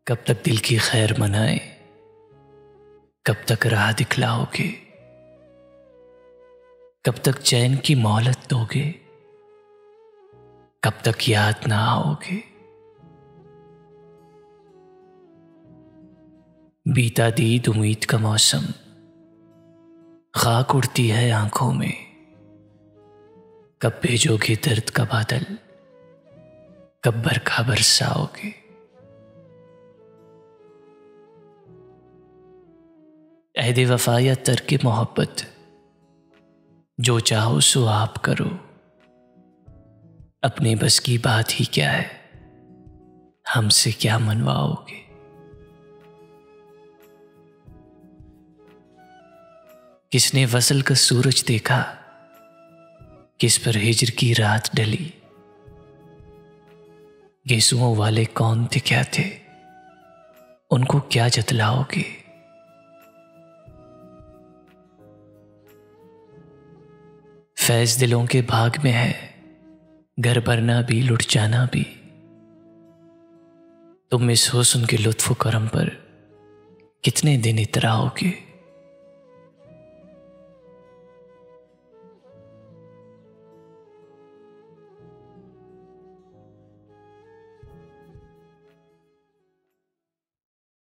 कब तक दिल की खैर मनाए, कब तक राह दिखलाओगे, कब तक चैन की मोहलत दोगे, कब तक याद ना आओगे। बीता दीद उम्मीद का मौसम, खाक उड़ती है आंखों में, कब भेजोगे दर्द का बादल, कब बरखा बरसाओगे। अहदे वफा या तर्क मोहब्बत, जो चाहो सो आप करो, अपने बस की बात ही क्या है, हमसे क्या मनवाओगे। किसने वसल का सूरज देखा, किस पर हिजर की रात डली, गेसुओं वाले कौन थे क्या थे, उनको क्या जतलाओगे। फैज दिलों के भाग में है, घर भरना भी लुट जाना भी, तुम इस हुस्न के लुत्फ करम पर कितने दिन इतराओगे।